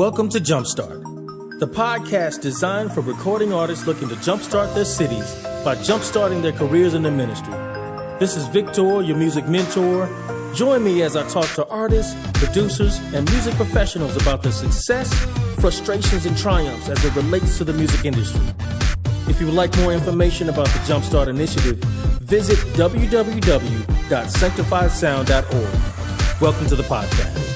Welcome to Jumpstart, the podcast designed for recording artists looking to jumpstart their cities by jumpstarting their careers in the ministry. This is Victor, your music mentor. Join me as I talk to artists, producers, and music professionals about their success, frustrations, and triumphs as it relates to the music industry. If you would like more information about the Jumpstart initiative, visit www.sanctifiedsound.org. Welcome to the podcast.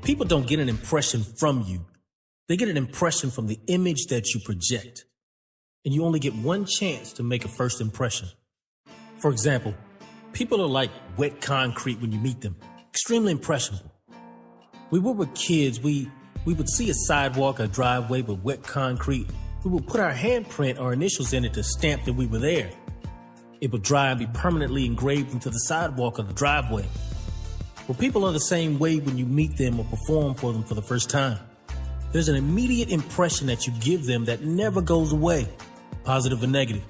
People don't get an impression from you. They get an impression from the image that you project. And you only get one chance to make a first impression. For example, people are like wet concrete when you meet them, extremely impressionable. We were with kids, we would see a sidewalk or driveway with wet concrete. We would put our handprint or initials in it to stamp that we were there. It would dry and be permanently engraved into the sidewalk or the driveway. Well, people are the same way when you meet them or perform for them for the first time. There's an immediate impression that you give them that never goes away, positive or negative.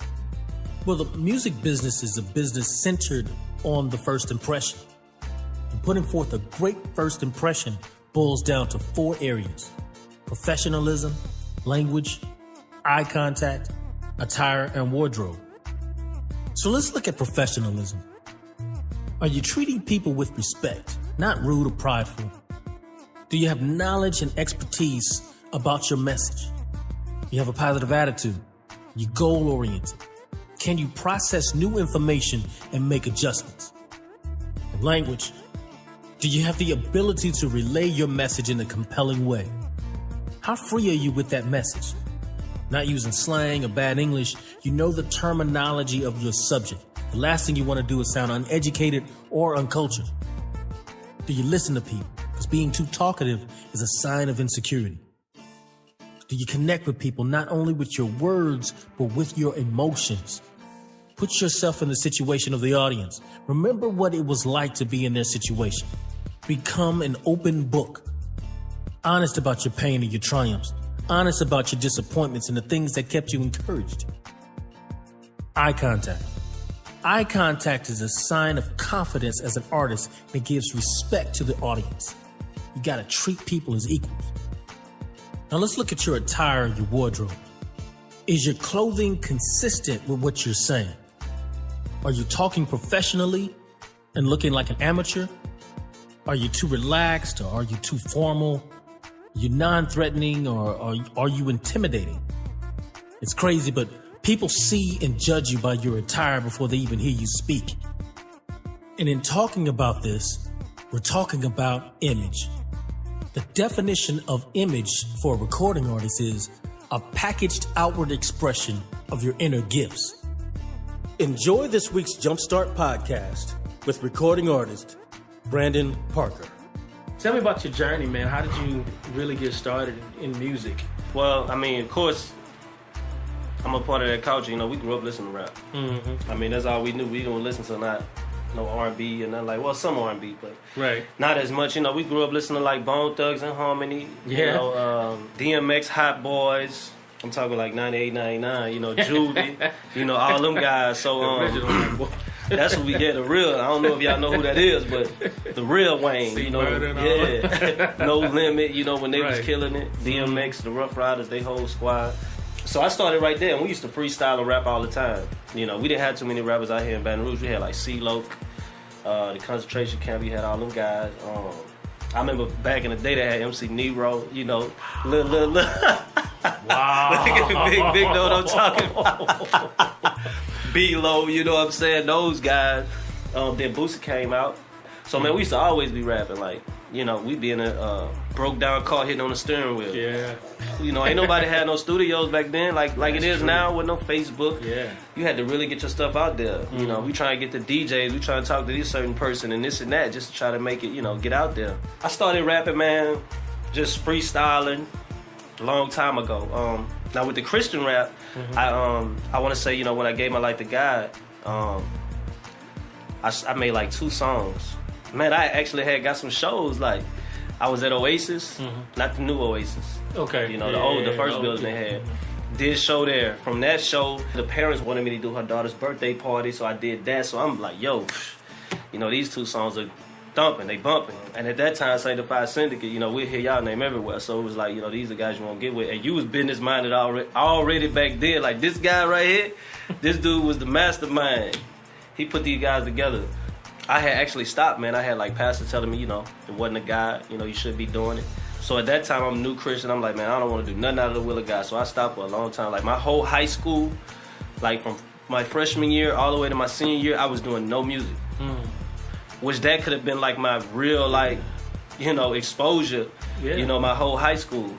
Well, the music business is a business centered on the first impression. And putting forth a great first impression boils down to 4 areas: professionalism, language, eye contact, attire, and wardrobe. So let's look at professionalism. Are you treating people with respect, not rude or prideful? Do you have knowledge and expertise about your message? You have a positive attitude? You goal-oriented? Can you process new information and make adjustments? And language. Do you have the ability to relay your message in a compelling way? How free are you with that message? Not using slang or bad English, you know the terminology of your subject. The last thing you want to do is sound uneducated or uncultured. Do you listen to people? Because being too talkative is a sign of insecurity. Do you connect with people not only with your words, but with your emotions? Put yourself in the situation of the audience. Remember what it was like to be in their situation. Become an open book. Honest about your pain and your triumphs. Honest about your disappointments and the things that kept you encouraged. Eye contact. Eye contact is a sign of confidence as an artist that gives respect to the audience. You gotta treat people as equals. Now let's look at your attire and your wardrobe. Is your clothing consistent with what you're saying? Are you talking professionally and looking like an amateur? Are you too relaxed or are you too formal? Are you non-threatening or are you intimidating? It's crazy, but people see and judge you by your attire before they even hear you speak. And in talking about this, we're talking about image. The definition of image for a recording artist is a packaged outward expression of your inner gifts. Enjoy this week's Jumpstart Podcast with recording artist Brandon Parker. Tell me about your journey, man. How did you really get started in music? Well, I mean, of course, I'm a part of that culture. You know, we grew up listening to rap. Mm-hmm. I mean, that's all we knew. We didn't listen to no R&B and nothing like, well, some R&B, but not as much. You know, we grew up listening to like Bone Thugs and Harmony. Yeah. You know, DMX, Hot Boys. I'm talking like 98, 99. You know, Juvie. You know, all them guys. So that's what we get. The real. I don't know if y'all know who that is, but the real Wayne. You know, yeah. No Limit. You know, when they was killing it. DMX, the Rough Riders, they whole squad. So I started right there, and we used to freestyle and rap all the time. You know, we didn't have too many rappers out here in Baton Rouge. We had like C-Lo, the concentration camp. We had all them guys. I remember back in the day they had MC Nero. You know, little. Wow. big know what I'm talking about. B-Lo, you know what I'm saying? Those guys. Then Boosie came out. So man, we used to always be rapping. Like, you know, we'd be in a broke down car hitting on the steering wheel. Yeah. You know, ain't nobody had no studios back then like it is now with no Facebook. Yeah. You had to really get your stuff out there. Mm-hmm. You know, we try to get the DJs, we try to talk to this certain person and this and that just to try to make it, you know, get out there. I started rapping, man, just freestyling a long time ago. Now with the Christian rap, I want to say, you know, when I gave my life to God, I made like 2 songs. Man, I actually got some shows. Like, I was at Oasis, not the new Oasis. Okay. You know, the first building they had. Did show there. From that show, the parents wanted me to do her daughter's birthday party, so I did that. So I'm like, yo, you know, these 2 songs are thumping, they bumping. And at that time, Sanctified Syndicate, you know, we'd hear y'all name everywhere. So it was like, you know, these are guys you want to get with. And you was business-minded already back then. Like, this guy right here, this dude was the mastermind. He put these guys together. I had actually stopped, man. I had, like, pastor telling me, you know, it wasn't a God. You know, you should be doing it. So at that time, I'm a new Christian. I'm like, man, I don't want to do nothing out of the will of God. So I stopped for a long time. Like, my whole high school, like, from my freshman year all the way to my senior year, I was doing no music. Which that could have been, like, my real, like, you know, exposure, you know, my whole high school.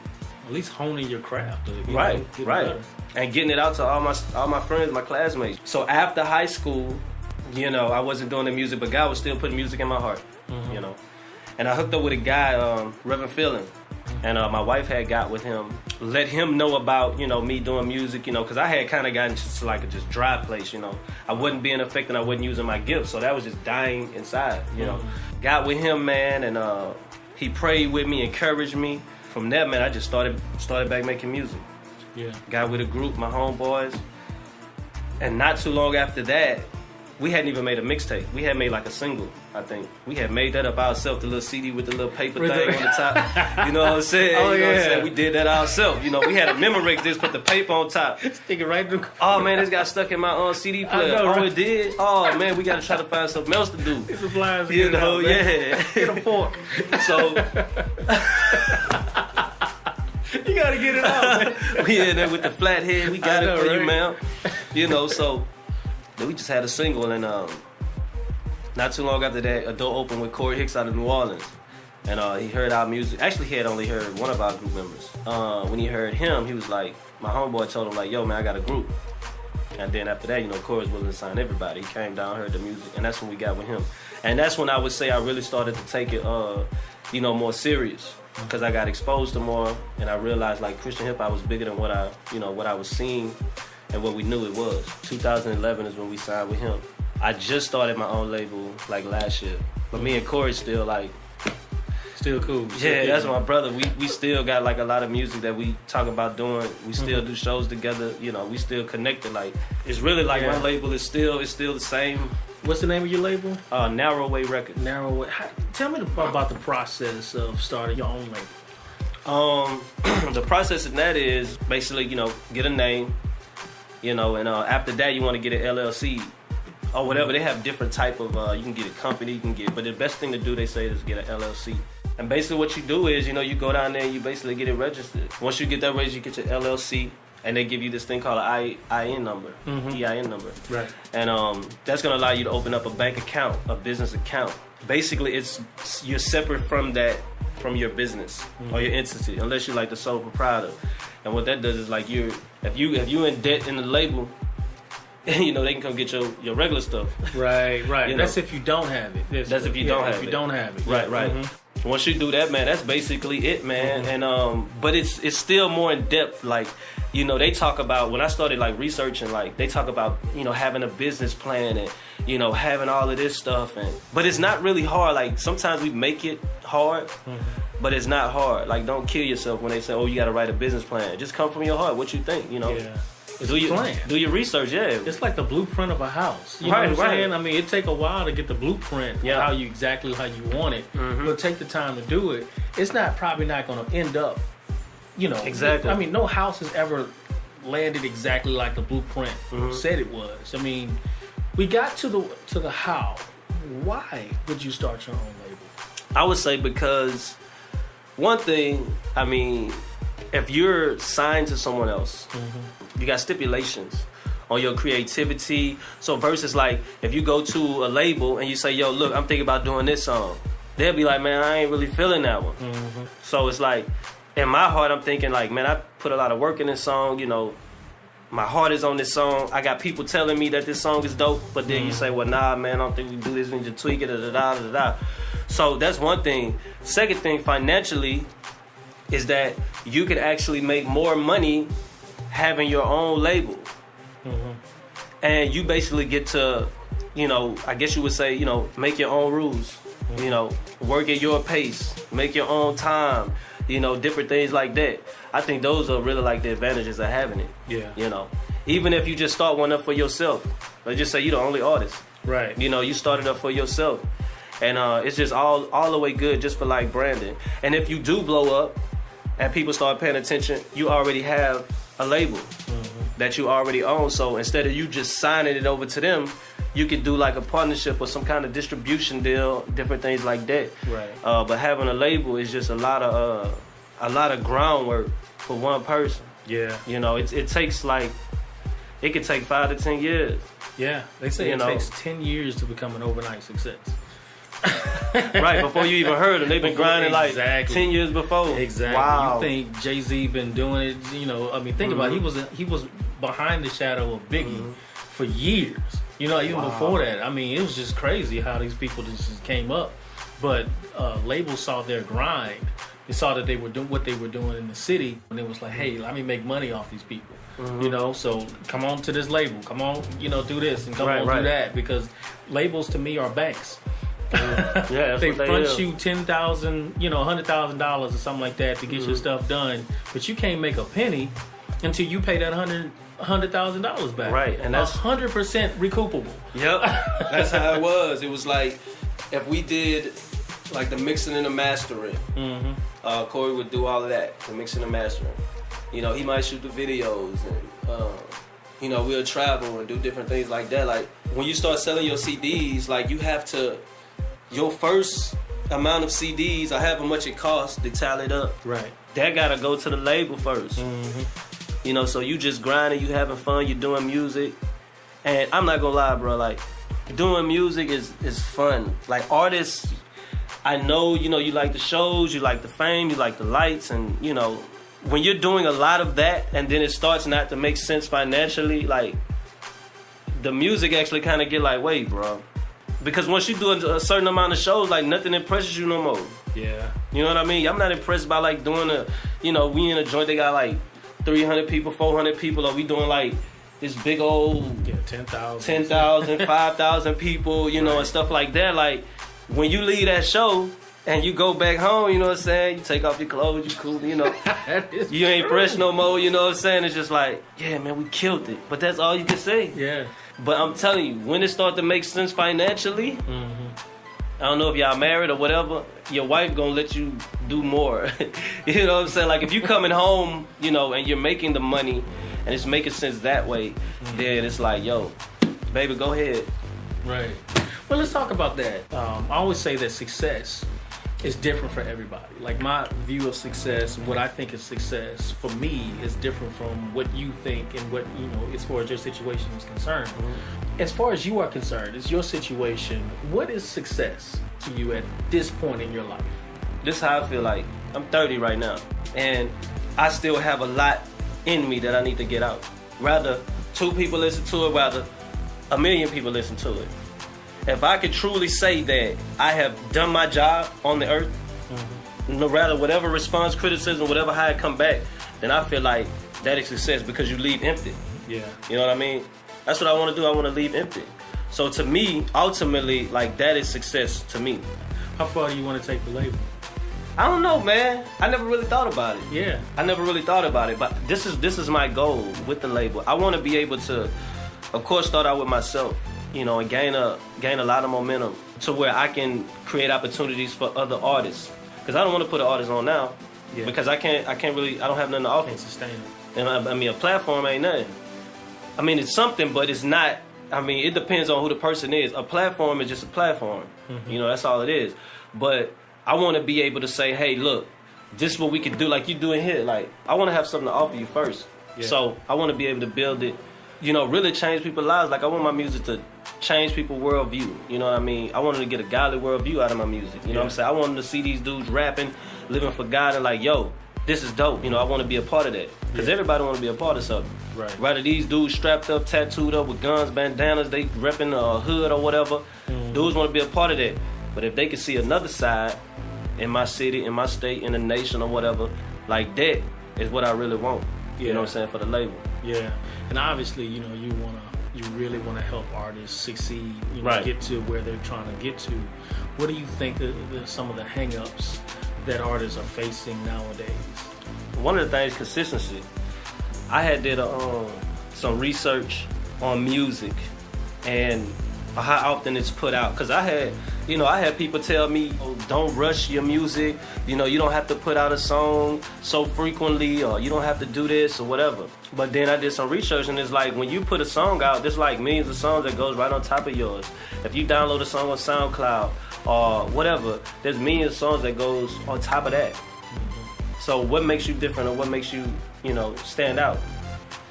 At least honing your craft. Right. And getting it out to all my friends, my classmates. So after high school, you know, I wasn't doing the music, but God was still putting music in my heart, you know. And I hooked up with a guy, Reverend Philin, and my wife had got with him, let him know about, you know, me doing music, you know, because I had kind of gotten to like a just dry place, you know. I wasn't being effective, I wasn't using my gifts, so that was just dying inside, you know. Got with him, man, and he prayed with me, encouraged me. From that, man, I just started back making music. Yeah. Got with a group, my homeboys, and not too long after that, we hadn't even made a mixtape. We had made like a single, I think. We had made that up ourselves, the little CD with the little paper thing on the top. You know what I'm saying? Oh, you know yeah. what I'm saying? We did that ourselves. You know, we had to memorate this, put the paper on top. Stick it right through. Oh, man, this got stuck in my CD player. It did? Oh, man, we got to try to find something else to do. It's a blind. You know, yeah. Get a fork. So... You gotta get it out, man. We in there with the flat head. We got it for you, man. You know, so... we just had a single, and not too long after that, a door opened with Corey Hicks out of New Orleans. And he heard our music. Actually, he had only heard one of our group members. When he heard him, he was like, my homeboy told him, like, yo, man, I got a group. And then after that, you know, Corey was willing to sign everybody. He came down, heard the music, and that's when we got with him. And that's when I would say I really started to take it, you know, more serious. Because I got exposed to more, and I realized, like, Christian hip-hop was bigger than what I was seeing and what we knew it was. 2011 is when we signed with him. I just started my own label, like, last year. But me and Corey still, like... Still cool. Yeah, that's my brother. We still got, like, a lot of music that we talk about doing. We still do shows together. You know, we still connected. Like, it's really like my label is still the same. What's the name of your label? Narrow Way Records. Narrow Way. Tell me about the process of starting your own label. The process of that is basically, you know, get a name, you know, and after that you want to get an LLC or whatever. They have different type of, you can get a company, you can get, but the best thing to do, they say, is get an LLC. And basically what you do is, you know, you go down there and you basically get it registered. Once you get that registered, you get your LLC, and they give you this thing called an EIN number, EIN number. Right. And that's going to allow you to open up a bank account, a business account. Basically, you're separate from your business or your entity, unless you're like the sole proprietor. And what that does is, like, if you in debt in the label, you know, they can come get your regular stuff. Right. You That's know? if you don't have it. That's if you don't have it. If you don't have it. Right. Mm-hmm. Once you do that, man, that's basically it, man. And but it's still more in depth. Like, you know, they talk about, when I started, like, researching, like, they talk about, you know, having a business plan and, you know, having all of this stuff. But it's not really hard. Like, sometimes we make it hard, but it's not hard. Like, don't kill yourself when they say, oh, you got to write a business plan. Just come from your heart. What you think, you know? Yeah. Do your research, yeah. It's like the blueprint of a house. You know what I'm saying? I mean, it take a while to get the blueprint, how you want it. But take the time to do it. It's probably not going to end up, you know. Exactly. I mean, no house has ever landed exactly like the blueprint said it was. I mean, we got to the how. Why would you start your own label? I would say because one thing, I mean, if you're signed to someone else, you got stipulations on your creativity. So versus, like, if you go to a label and you say, yo, look, I'm thinking about doing this song, they'll be like, man, I ain't really feeling that one. So it's like, in my heart, I'm thinking, like, man, I put a lot of work in this song, you know, my heart is on this song. I got people telling me that this song is dope, but then you say, well, nah, man, I don't think we do this, we need to tweak it, da-da-da-da-da. So that's one thing. Second thing, financially, is that you could actually make more money having your own label. And you basically get to, you know, I guess you would say, you know, make your own rules, you know, work at your pace, make your own time, you know, different things like that. I think those are really, like, the advantages of having it. Yeah. You know, even if you just start one up for yourself, let's just say you're the only artist. Right. You know, you start it up for yourself. And it's just all the way good just for like Brandon. And if you do blow up and people start paying attention, you already have a label that you already own. So instead of you just signing it over to them, you could do like a partnership or some kind of distribution deal, different things like that. Right. But having a label is just a lot of groundwork for one person. Yeah. You know, it takes like, it could take 5 to 10 years. Yeah, they say it takes 10 years to become an overnight success. Right, before you even heard them. They've been grinding like 10 years before. Exactly. Wow. You think Jay-Z been doing it, you know, I mean, think about it. He was behind the shadow of Biggie for years. You know, even before that. I mean, it was just crazy how these people just came up. But labels saw their grind. They saw that they were doing what they were doing in the city, and it was like, hey, let me make money off these people. You know, so come on to this label. Come on, you know, do this and come on do that, because labels to me are banks. Yeah, they front you $10,000, you know, $100,000 or something like that to get your stuff done, but you can't make a penny until you pay that $100,000 back. Right, and that's 100% recoupable. Yep, that's how it was. It was like if we did like the mixing and the mastering, Corey would do all of that, the mixing and mastering. You know, he might shoot the videos, and you know, we'll travel and do different things like that. Like when you start selling your CDs, like you have to, your first amount of CDs or however much it costs to tally it up. Right. That gotta go to the label first. You know, so you just grinding, you having fun, you doing music. And I'm not gonna lie, bro, like doing music is fun. Like artists, I know, you know, you like the shows, you like the fame, you like the lights, and you know, when you're doing a lot of that and then it starts not to make sense financially, like the music actually kind of get like, wait, bro. Because once you do a certain amount of shows, like nothing impresses you no more. Yeah. You know what I mean? I'm not impressed by like doing you know, we in a joint, they got like 300 people, 400 people, or we doing like this big old 10,000, 5,000 people, you know, and stuff like that. Like when you leave that show and you go back home, you know what I'm saying? You take off your clothes, you cool, you know. You ain't fresh no more, you know what I'm saying? It's just like, yeah, man, we killed it. But that's all you can say. Yeah. But I'm telling you, when it starts to make sense financially, I don't know if y'all married or whatever, your wife gonna let you do more. You know what I'm saying? Like if you coming home, you know, and you're making the money and it's making sense that way, then it's like, yo, baby, go ahead. Right. Well, let's talk about that. I always say that success is different for everybody. Like my view of success, what I think is success for me is different from what you think and what, you know, as far as your situation is concerned. As far as you are concerned, it's your situation. What is success to you at this point in your life? This is how I feel. Like I'm 30 right now, and I still have a lot in me that I need to get out. Rather 2 people listen to it, rather 1 million people listen to it. If I could truly say that I have done my job on the earth, no matter whatever response, criticism, whatever, how it come back, then I feel like that is success, because you leave empty. Yeah. You know what I mean? That's what I want to do. I want to leave empty. So to me, ultimately, like that is success to me. How far do you want to take the label? I don't know, man. I never really thought about it. Yeah. I never really thought about it, but this is my goal with the label. I want to be able to, of course, start out with myself, you know, and gain a lot of momentum to where I can create opportunities for other artists. Because I don't want to put an artist on now, because I can't really, I don't have nothing to offer. Can't sustain it. And I mean, a platform ain't nothing. I mean, it's something, but it's not. I mean, it depends on who the person is. A platform is just a platform. You know, that's all it is. But I want to be able to say, hey, look, this is what we can do, like you doing here. Like, I want to have something to offer you first. Yeah. So I want to be able to build it, you know, really change people's lives. Like, I want my music to change people's worldview. You know what I mean? I wanted to get a godly worldview out of my music. You know what I'm saying? I wanted to see these dudes rapping, living for God, and like, yo, this is dope. You know, I want to be a part of that. Because everybody want to be a part of something. Right. Rather these dudes strapped up, tattooed up with guns, bandanas, they repping a hood or whatever. Dudes want to be a part of that. But if they could see another side in my city, in my state, in the nation or whatever, like that is what I really want. You know what I'm saying, for the label. Yeah. And obviously, you know, you really want to help artists succeed, you know, get to where they're trying to get to. What do you think some of the hang-ups that artists are facing nowadays? One of the things, consistency. I had did some research on music, and or how often it's put out. Because I had people tell me, oh, don't rush your music. You don't have to put out a song so frequently, or you don't have to do this or whatever. But then I did some research, and it's like when you put a song out, there's like millions of songs that goes right on top of yours. If you download a song on SoundCloud or whatever, there's millions of songs that goes on top of that. So what makes you different, or what makes you, stand out?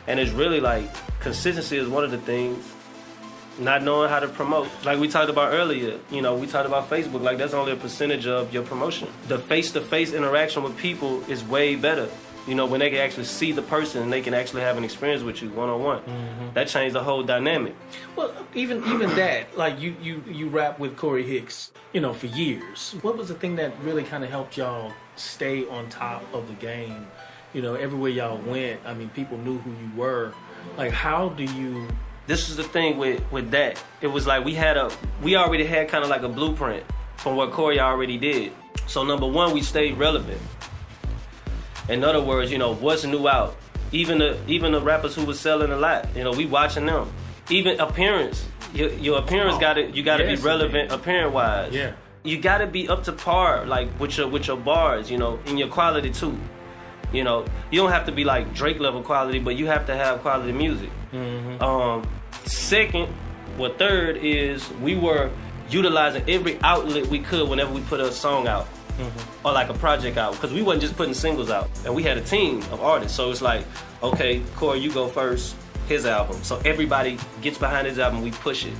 And it's really like consistency is one of the things. Not knowing how to promote. Like we talked about earlier, we talked about Facebook. Like that's only a percentage of your promotion. The face-to-face interaction with people is way better. When they can actually see the person and they can actually have an experience with you one-on-one. That changed the whole dynamic. Well, even that, like you rap with Corey Hicks, for years. What was the thing that really kind of helped y'all stay on top of the game? Everywhere y'all went, I mean, people knew who you were. Like, how do you... This is the thing with that. It was like we already had kind of like a blueprint from what Corey already did. So number one, we stayed relevant. In other words, what's new out. Even the rappers who was selling a lot, we watching them. Even appearance. Your appearance you gotta be relevant appearance wise. Yeah. You gotta be up to par, like with your bars, in your quality too. You don't have to be like Drake level quality, but you have to have quality music. Third is we were utilizing every outlet we could whenever we put a song out or like a project out, because we wasn't just putting singles out, and we had a team of artists. So it's like, okay, Corey, you go first, his album. So everybody gets behind his album, we push it.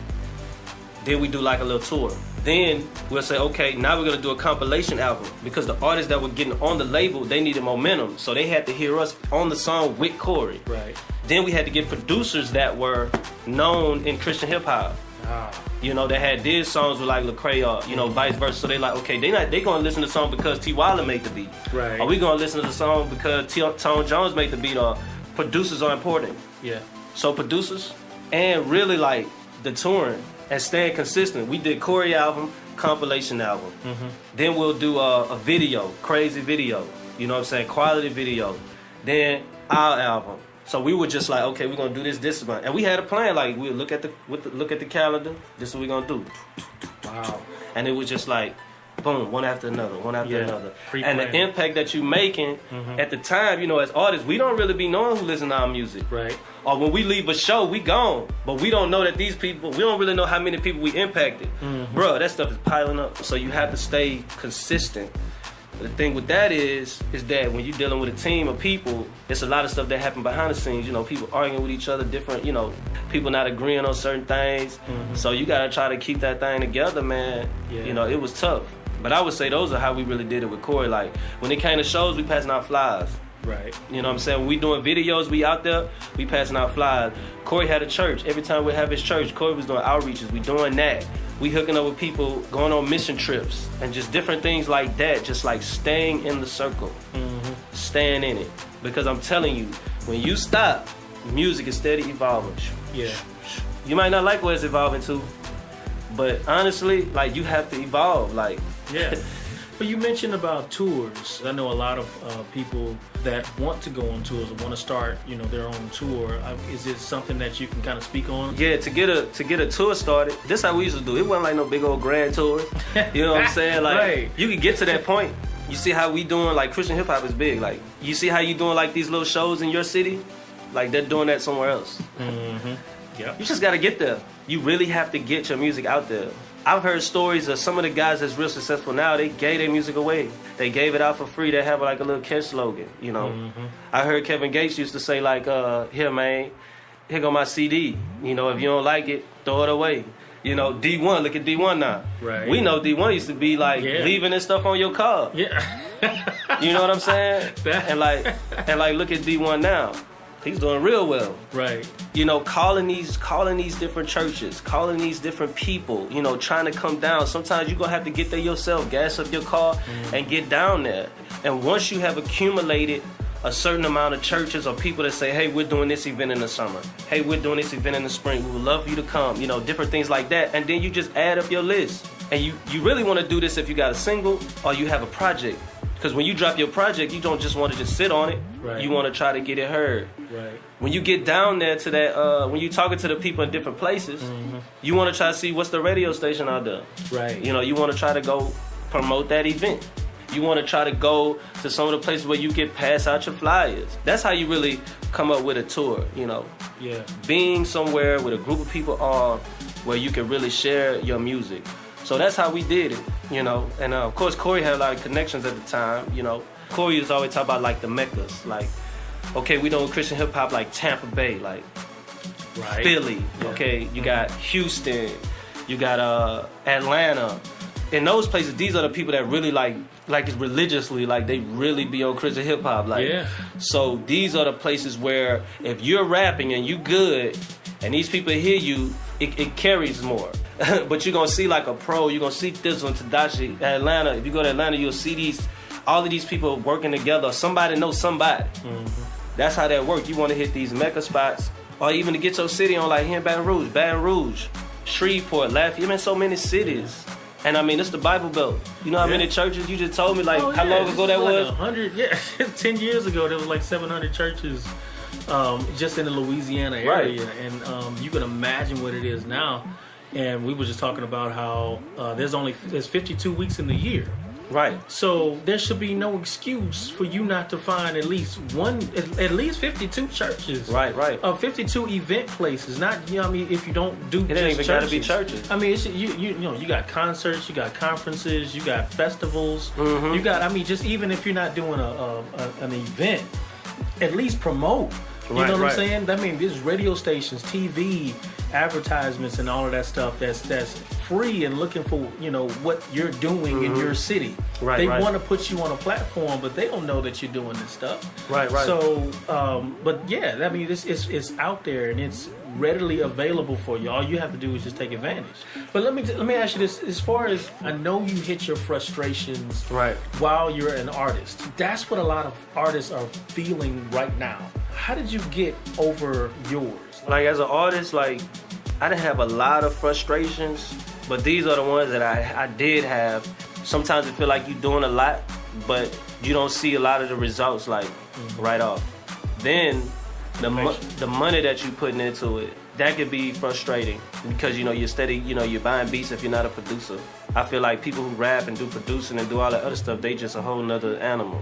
Then we do like a little tour. Then we'll say, okay, now we're going to do a compilation album, because the artists that were getting on the label, they needed momentum. So they had to hear us on the song with Corey. Right. Then we had to get producers that were known in Christian hip-hop. That had did songs with like Lecrae or, vice versa. So they like, okay, they going to listen to the song because T. Wilder made the beat. Right. Or we going to listen to the song because Tone Jones made the beat, or producers are important. Yeah. So producers and really like the touring and staying consistent. We did Corey album, compilation album. Then we'll do a video, crazy video. You know what I'm saying? Quality video. Then our album. So we were just like, okay, we're gonna do this month, and we had a plan. Like we'll look at the calendar. This is what we're gonna do. Wow. And it was just like, boom, one after another. And Pre-planned. the impact that you making at the time, as artists, we don't really be knowing who listen to our music. Right. Or when we leave a show, we gone. But we don't know that these people, we don't really know how many people we impacted. Bro, that stuff is piling up. So you have to stay consistent. The thing with that is that when you're dealing with a team of people, it's a lot of stuff that happen behind the scenes. People arguing with each other, different, people not agreeing on certain things. So you got to try to keep that thing together, man. Yeah. It was tough. But I would say those are how we really did it with Corey. Like, when it came to shows, we passing out flyers. Right. You know what I'm saying? When we doing videos, we out there, we passing out flyers. Corey had a church. Every time we have his church, Corey was doing outreaches. We doing that. We hooking up with people, going on mission trips, and just different things like that. Just like staying in the circle, staying in it. Because I'm telling you, when you stop, music is steady evolving. Yeah. You might not like where it's evolving to, but honestly, like, you have to evolve. Like, yeah. But you mentioned about tours. I know a lot of people that want to go on tours or want to start, their own tour. Is it something that you can kind of speak on? Yeah, to get a tour started, this how we used to do. It wasn't like no big old grand tour. You know what I'm saying? Like, right. You could get to that point. You see how we doing, like, Christian hip-hop is big. Like, you see how you doing, like, these little shows in your city? Like, they're doing that somewhere else. Yep. You just got to get there. You really have to get your music out there. I've heard stories of some of the guys that's real successful now. They gave their music away. They gave it out for free. They have like a little catch slogan, I heard Kevin Gates used to say like, here, man, here go my CD. If you don't like it, throw it away. D1, look at D1 now. Right. We know D1 used to be like leaving this stuff on your car. Yeah. You know what I'm saying? And like look at D1 now. He's doing real well. Right. Calling these different churches, calling these different people, trying to come down. Sometimes you're going to have to get there yourself, gas up your car and get down there. And once you have accumulated a certain amount of churches or people that say, hey, we're doing this event in the summer. Hey, we're doing this event in the spring. We would love for you to come, different things like that. And then you just add up your list. And you really want to do this if you got a single or you have a project. Because when you drop your project, you don't just want to just sit on it. Right. You want to try to get it heard. Right. When you get down there to that, when you talking to the people in different places, you want to try to see what's the radio station out there. Right. You know, you want to try to go promote that event. You want to try to go to some of the places where you can pass out your flyers. That's how you really come up with a tour, you know. Yeah. Being somewhere where a group of people are, where you can really share your music. So that's how we did it, you know. And of course, Corey had a lot of connections at the time, you know. Corey was always talking about like the Meccas, like, okay, we doing Christian hip hop like Tampa Bay, like Philly, okay. You got Houston, you got Atlanta. In those places, these are the people that really like it religiously, like they really be on Christian hip hop, like. Yeah. So these are the places where if you're rapping and you good, and these people hear you, it carries more. But you're gonna see like a pro. You're gonna see Thizzle and Tadashi at Atlanta. If you go to Atlanta, you'll see all of these people working together. Somebody knows somebody. That's how that works. You want to hit these mecca spots, or even to get your city on, like here in Baton Rouge, Shreveport, Lafayette. I mean, so many cities. And I mean, it's the Bible Belt. You know how many churches? You just told me, like, how long ago that was? 100, 10 years ago, there was like 700 churches just in the Louisiana area. Right. And you can imagine what it is now. And we were just talking about how there's 52 weeks in the year. Right. So there should be no excuse for you not to find at least 52 churches. Right. 52 event places. Not, you know what I mean, if you don't do it ain't even gotta be churches. I mean, it's, you know, you got concerts, you got conferences, you got festivals. You got, I mean, just even if you're not doing an event, at least promote. You know what I'm saying? I mean, there's radio stations, TV, advertisements, and all of that stuff that's free and looking for, you know, what you're doing in your city. They want to put you on a platform, but they don't know that you're doing this stuff. Right. So, but yeah, I mean, it's out there and it's readily available for you. All you have to do is just take advantage. But let me ask you this: as far as I know, you hit your frustrations while you're an artist. That's what a lot of artists are feeling right now. How did you get over yours? Like as an artist, like I didn't have a lot of frustrations, but these are the ones that I did have. Sometimes it feel like you're doing a lot, but you don't see a lot of the results like right off. Then the money that you're putting into it, that could be frustrating because, you know, you're steady, you know, you're buying beats if you're not a producer. I feel like people who rap and do producing and do all that other stuff, they just a whole nother animal.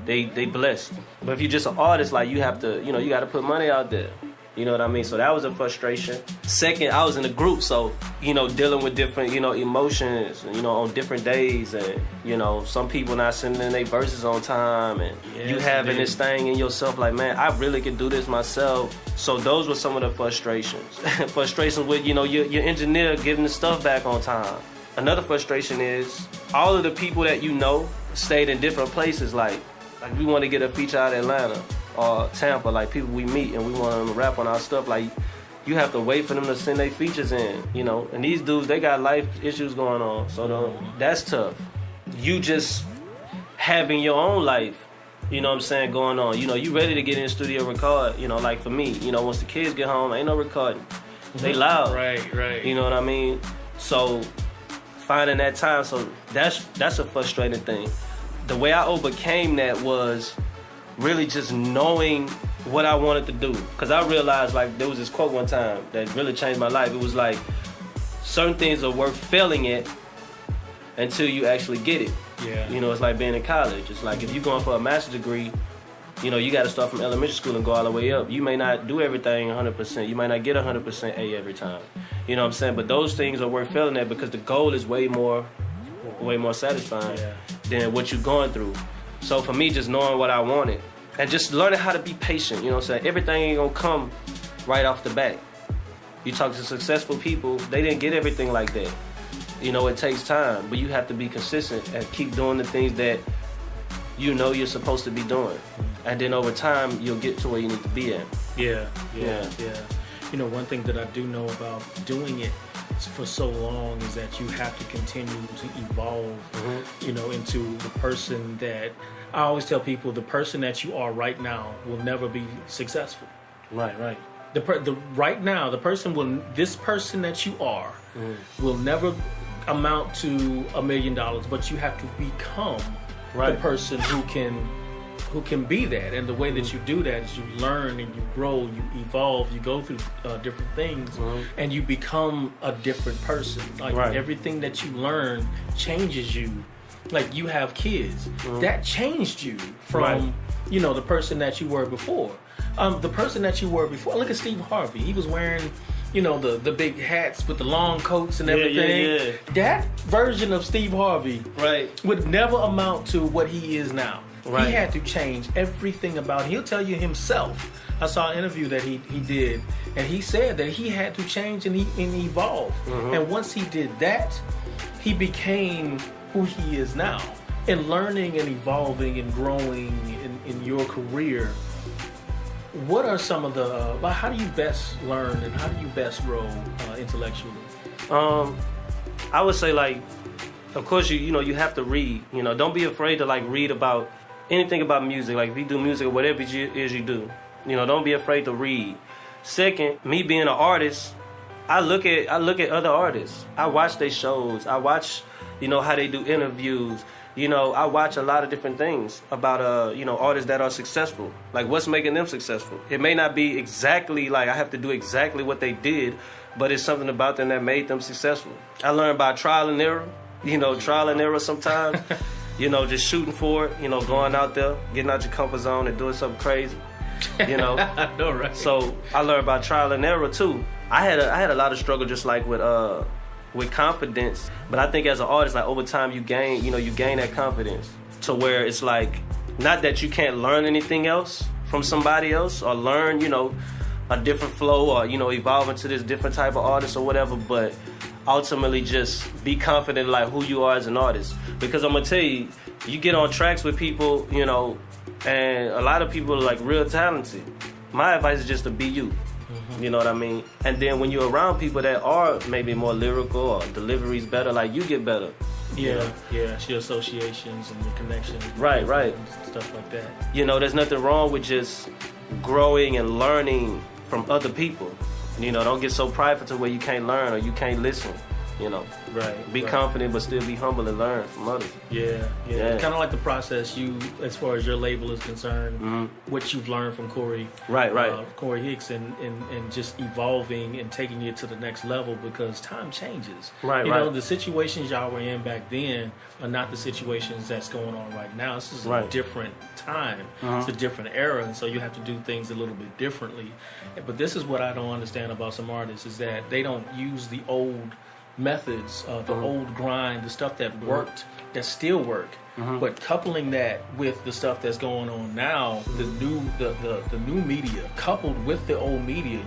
They blessed. But if you're just an artist, like you have to, you know, you got to put money out there. You know what I mean? So that was a frustration. Second, I was in a group, so, you know, dealing with different, you know, emotions, you know, on different days. And, you know, some people not sending in their verses on time. And you having this thing in yourself like, man, I really can do this myself. So those were some of the frustrations. Frustrations with, you know, your engineer getting the stuff back on time. Another frustration is all of the people that you know stayed in different places. Like we want to get a feature out of Atlanta or Tampa, like people we meet and we want them to rap on our stuff. Like you have to wait for them to send their features in, you know. And these dudes, they got life issues going on, so that's tough. You just having your own life, you know what I'm saying, going on. You know, you ready to get in the studio record, you know, like for me, you know, once the kids get home, ain't no recording. They loud. Right. You know what I mean? So finding that time, so that's a frustrating thing. The way I overcame that was really just knowing what I wanted to do. Because I realized, like, there was this quote one time that really changed my life. It was like, certain things are worth failing at until you actually get it. Yeah. You know, it's like being in college. It's like if you're going for a master's degree, you know, you got to start from elementary school and go all the way up. You may not do everything 100%. You might not get 100% A every time. You know what I'm saying? But those things are worth failing at because the goal is way more satisfying than what you're going through. So for me, just knowing what I wanted and just learning how to be patient, you know what I'm saying? Everything ain't gonna come right off the bat. You talk to successful people, they didn't get everything like that. You know, it takes time, but you have to be consistent and keep doing the things that you know you're supposed to be doing. And then over time, you'll get to where you need to be at. Yeah. You know, one thing that I do know about doing it for so long is that you have to continue to evolve, you know, into the person that I always tell people, the person that you are right now will never be successful. Right. This person that you are will never amount to $1 million, but you have to become the person who can be that. And the way that you do that is you learn and you grow, you evolve, you go through different things, and you become a different person. Like everything that you learn changes you. Like you have kids, that changed you from the person that you were before. The person that you were before. Look at Steve Harvey. He was wearing the big hats with the long coats and everything. Yeah. That version of Steve Harvey would never amount to what he is now. Right. He had to change everything about him. He'll tell you himself. I saw an interview that he did, and he said that he had to change and evolve. And once he did that, he became who he is now. And learning and evolving and growing in your career, what are some of the how do you best learn and how do you best grow intellectually? I would say, like, of course you have to read. Don't be afraid to read about anything about music. Like if you do music or whatever it is you do, don't be afraid to read. Second, me being an artist, I look at other artists. I watch their shows. I watch how they do interviews. I watch a lot of different things about artists that are successful. Like what's making them successful. It may not be exactly like I have to do exactly what they did, but it's something about them that made them successful. I learned about trial and error. Trial and error sometimes. Just shooting for it. Going out there, getting out your comfort zone and doing something crazy. I know, right? So I learned about trial and error too. I had a lot of struggle just like with confidence, but I think as an artist, like over time you gain that confidence to where it's like not that you can't learn anything else from somebody else or learn a different flow or evolve into this different type of artist or whatever, but ultimately just be confident like who you are as an artist. Because I'm gonna tell you, you get on tracks with people, and a lot of people are like real talented. My advice is just to be you. You know what I mean? And then when you're around people that are maybe more lyrical or delivery's better, like you get better. Yeah, it's your associations and your connections. Right. And stuff like that. There's nothing wrong with just growing and learning from other people. Don't get so prideful to where you can't learn or you can't listen. Right. Be confident, but still be humble and learn from others. Yeah. Kind of like the process as far as your label is concerned, what you've learned from Corey. Right. Corey Hicks and just evolving and taking it to the next level because time changes. Right. The situations y'all were in back then are not the situations that's going on right now. This is a different time. It's a different era, and so you have to do things a little bit differently. But this is what I don't understand about some artists is that they don't use the old methods, the old grind, the stuff that worked, that still work, but coupling that with the stuff that's going on now, the new media coupled with the old media,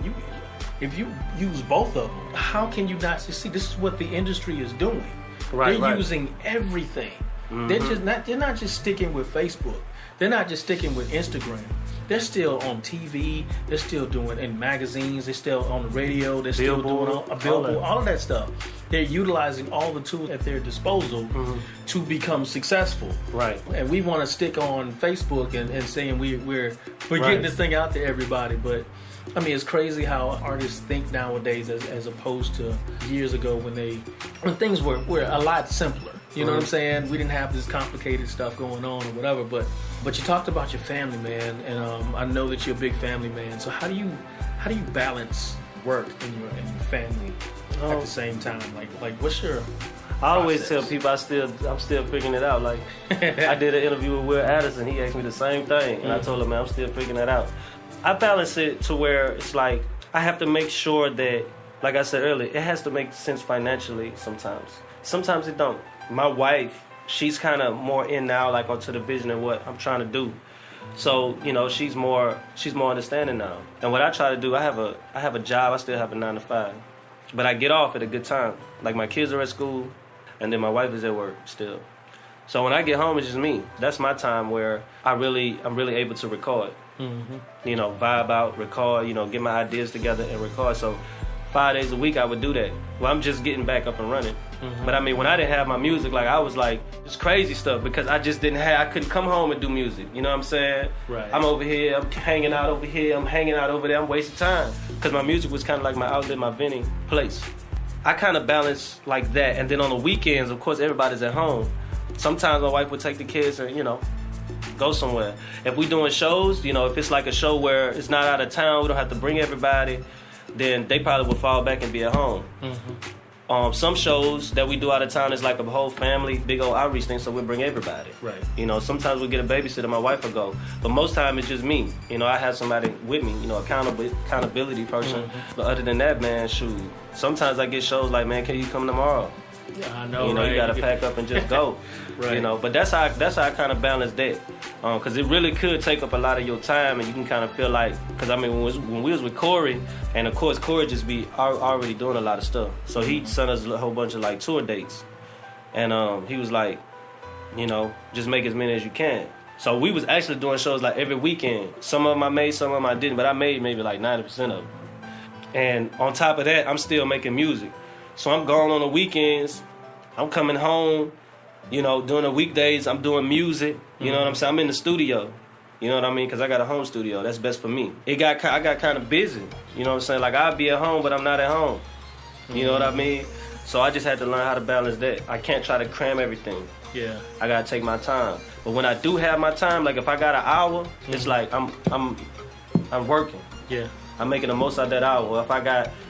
if you use both of them, how can you not see? This is what the industry is doing. They're using everything. They're not just sticking with Facebook. They're not just sticking with Instagram. They're still on TV. They're still doing in magazines. They're still on the radio. They're still doing a billboard. All of that stuff. They're utilizing all the tools at their disposal to become successful. Right. And we want to stick on Facebook and saying we're getting this thing out to everybody. But I mean, it's crazy how artists think nowadays as opposed to years ago when things were a lot simpler. You know what I'm saying? We didn't have this complicated stuff going on or whatever. But you talked about your family, man, and I know that you're a big family man. So how do you balance work and your family at the same time? Like what's your I always tell people I'm still figuring it out. Like I did an interview with Will Addison. He asked me the same thing, and I told him, man, I'm still figuring that out. I balance it to where it's like I have to make sure that, like I said earlier, it has to make sense financially sometimes. Sometimes it don't. My wife, she's kind of more in now, like onto the vision of what I'm trying to do. So, she's more understanding now. And what I try to do, I have a job. I still have a 9 to 5, but I get off at a good time. Like my kids are at school, and then my wife is at work still. So when I get home, it's just me. That's my time where I'm really able to record. Vibe out, record. Get my ideas together and record. So 5 days a week I would do that. Well, I'm just getting back up and running. But I mean, when I didn't have my music, like I was like, it's crazy stuff because I just I couldn't come home and do music. You know what I'm saying? Right. I'm over here, I'm hanging out over here, I'm hanging out over there, I'm wasting time. Because my music was kind of like my outlet, my venting place. I kind of balance like that. And then on the weekends, of course, everybody's at home. sometimes my wife would take the kids and, go somewhere. If we doing shows, if it's like a show where it's not out of town, we don't have to bring everybody, then they probably would fall back and be at home. Mm-hmm. Some shows that we do out of town is like a whole family, big old outreach thing, so we bring everybody. Right. Sometimes we get a babysitter, my wife will go. But most time it's just me. I have somebody with me, accountability person. Mm-hmm. But other than that, man, shoot. Sometimes I get shows like, man, can you come tomorrow? Yeah, I know. Right? You gotta pack up and just go. Right. But that's how I kind of balance that, because it really could take up a lot of your time, and you can kind of feel like, because I mean, when we was with Corey, and of course Corey just be already doing a lot of stuff, so he sent us a whole bunch of like tour dates, and he was like, just make as many as you can. So we was actually doing shows like every weekend. Some of them I made, some of them I didn't, but I made maybe like 90% of them. And on top of that, I'm still making music. So I'm gone on the weekends. I'm coming home, during the weekdays, I'm doing music. You know what I'm saying? I'm in the studio. You know what I mean? Because I got a home studio. That's best for me. I got kind of busy. You know what I'm saying? Like, I'll be at home, but I'm not at home. You know what I mean? So I just had to learn how to balance that. I can't try to cram everything. Yeah. I got to take my time. But when I do have my time, like if I got an hour, it's like I'm working. Yeah. I'm making the most out of that hour.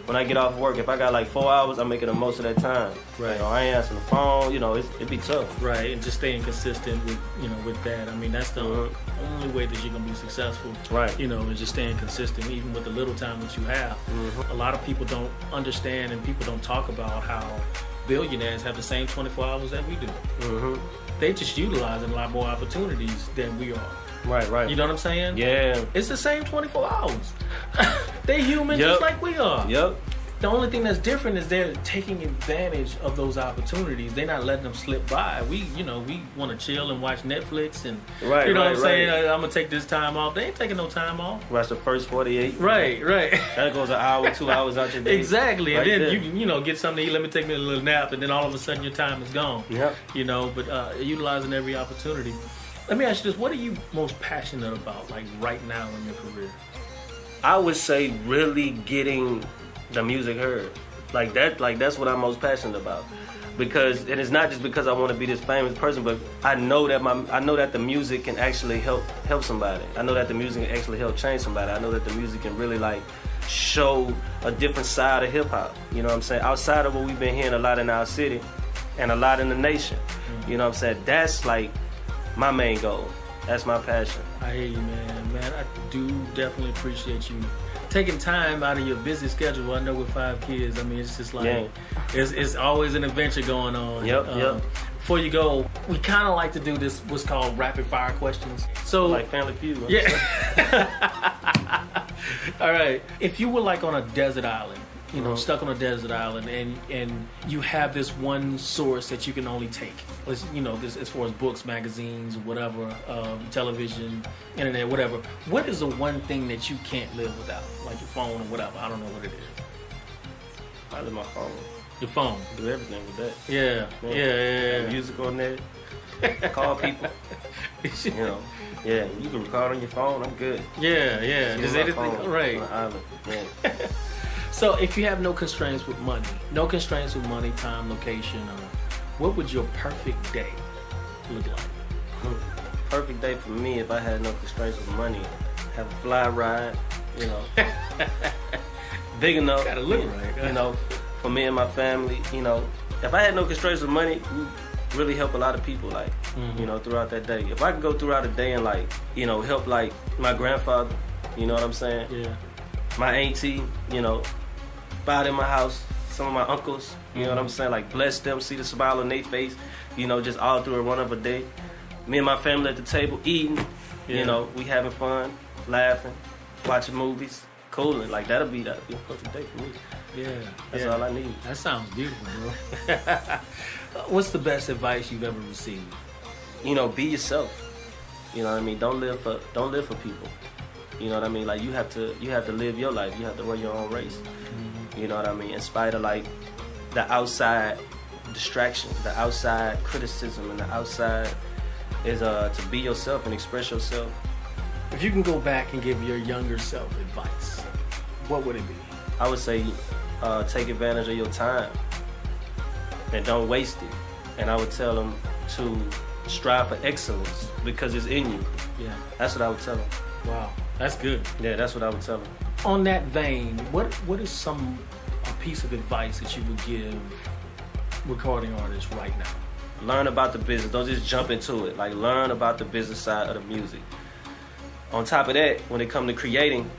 When I get off work, if I got like 4 hours, I'm making the most of that time. Right. I ain't answering the phone. It'd be tough. Right, and just staying consistent with that. I mean, that's the only way that you're gonna be successful. Right. Is just staying consistent, even with the little time that you have. Mm-hmm. A lot of people don't understand, and people don't talk about how billionaires have the same 24 hours that we do. Mm-hmm. They just utilizing a lot more opportunities than we are. Right. You know what I'm saying? Yeah. It's the same 24 hours. They human just like we are. Yep. The only thing that's different is they're taking advantage of those opportunities. They're not letting them slip by. We want to chill and watch Netflix and what I'm saying? I'm gonna take this time off. They ain't taking no time off. Watch the first 48. Right. That goes an hour, 2 hours out your day. Exactly. Right, and then you get something to eat. Let me take me a little nap, and then all of a sudden your time is gone. Yep. But utilizing every opportunity. Let me ask you this: what are you most passionate about, like right now in your career? I would say really getting the music heard. Like that's what I'm most passionate about. Because it is not just because I want to be this famous person, but I know that the music can actually help somebody. I know that the music can actually help change somebody. I know that the music can really like show a different side of hip hop. You know what I'm saying? Outside of what we've been hearing a lot in our city and a lot in the nation. Mm-hmm. You know what I'm saying? That's like my main goal. That's my passion. I hear you, man. I do definitely appreciate you taking time out of your busy schedule. I know with 5 kids, I mean, it's just like, it's always an adventure going on. Yep. Before you go, we kind of like to do this, what's called rapid fire questions. So, like Family Feud. Right? Yeah. All right. If you were like on a desert island, stuck on a desert island, and you have this one source that you can only take. This as far as books, magazines, whatever, television, internet, whatever. What is the one thing that you can't live without? Like your phone or whatever. I don't know what it is. Probably my phone. Your phone. Do everything with that. Yeah. Music on there. Call people. Yeah, you can record on your phone. I'm good. Yeah. Just anything. Right. On the island. Yeah. So if you have no constraints with money, time, location, what would your perfect day look like? Perfect day for me, if I had no constraints with money, have a fly ride, big enough. Gotta look right. For me and my family, if I had no constraints with money, we really help a lot of people, like, throughout that day. If I could go throughout a day and help like my grandfather, you know what I'm saying? Yeah. My auntie, by in my house, some of my uncles, you know what I'm saying? Like, bless them, see the smile on their face, just all through a run of a day. Me and my family at the table eating, we having fun, laughing, watching movies, cooling. Like, that'll be a perfect day for me. Yeah. That's all I need. That sounds beautiful, bro. What's the best advice you've ever received? Be yourself. You know what I mean? Don't live for people. You know what I mean? Like, you have to live your life. You have to run your own race. Mm-hmm. You know what I mean? In spite of like the outside distraction, the outside criticism, and the outside is to be yourself and express yourself. If you can go back and give your younger self advice, what would it be? I would say take advantage of your time and don't waste it. And I would tell them to strive for excellence because it's in you. Yeah. That's what I would tell them. Wow. That's good. Yeah, that's what I would tell them. On that vein, what is a piece of advice that you would give recording artists right now? Learn about the business. Don't just jump into it. Like, learn about the business side of the music. On top of that, when it comes to creating,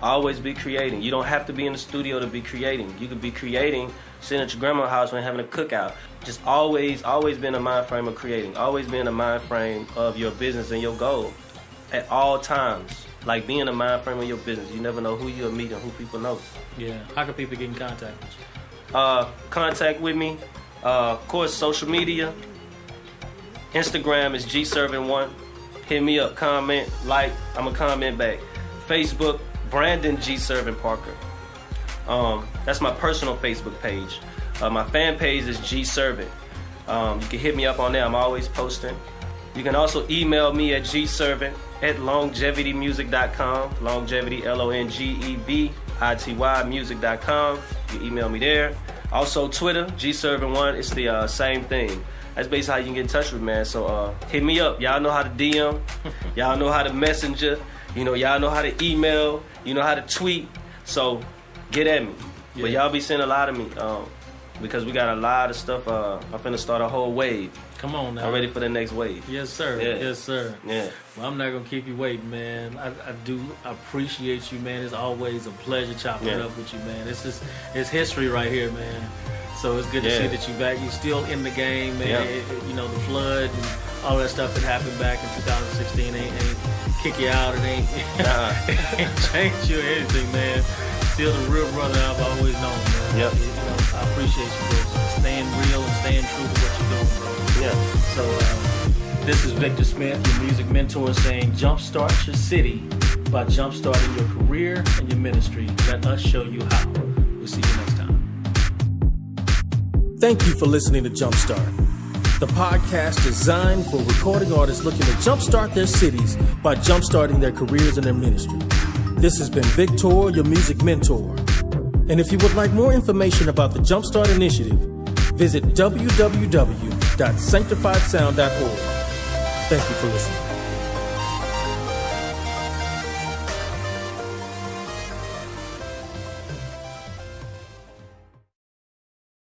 always be creating. You don't have to be in the studio to be creating. You could be creating, sitting at your grandma's house when having a cookout. Just always be in the mind frame of creating. Always be in the mind frame of your business and your goal at all times. Like, be in the mind frame of your business. You never know who you'll meet and who people know. Yeah. How can people get in contact with you? Contact with me. Of course, social media. Instagram is Gservant1. Hit me up, comment, like. I'm going to comment back. Facebook, Brandon Gservant Parker. That's my personal Facebook page. My fan page is Gservant. You can hit me up on there. I'm always posting. You can also email me at gservant@longevitymusic.com. Longevity, LONGEVITY music.com. You can email me there. Also, Twitter, Gservant1. It's the same thing. That's basically how you can get in touch with me, man. So hit me up. Y'all know how to DM. Y'all know how to messenger. Y'all know how to email. You know how to tweet. So get at me. Yeah. But y'all be seeing a lot of me because we got a lot of stuff. I'm finna start a whole wave. Come on now. I'm ready for the next wave. Yes, sir. Yeah. Yes, sir. Yeah. Well, I'm not going to keep you waiting, man. I appreciate you, man. It's always a pleasure chopping it up with you, man. It's history right here, man. So it's good to see that you're still in the game, man. Yeah. The flood and all that stuff that happened back in 2016 ain't kick you out. It ain't change you or anything, man. Still the real brother I've always known, man. Yep. I appreciate you, bro. Staying real and staying true to what you're doing, bro. Yeah. So this is Victor Smith, your music mentor, saying jumpstart your city by jumpstarting your career and your ministry. Let us show you how. We'll see you next time. Thank you for listening to Jumpstart, the podcast designed for recording artists looking to jumpstart their cities by jumpstarting their careers and their ministry. This has been Victor, your music mentor. And if you would like more information about the Jumpstart Initiative, visit www.sanctifiedsound.org. Thank you for listening.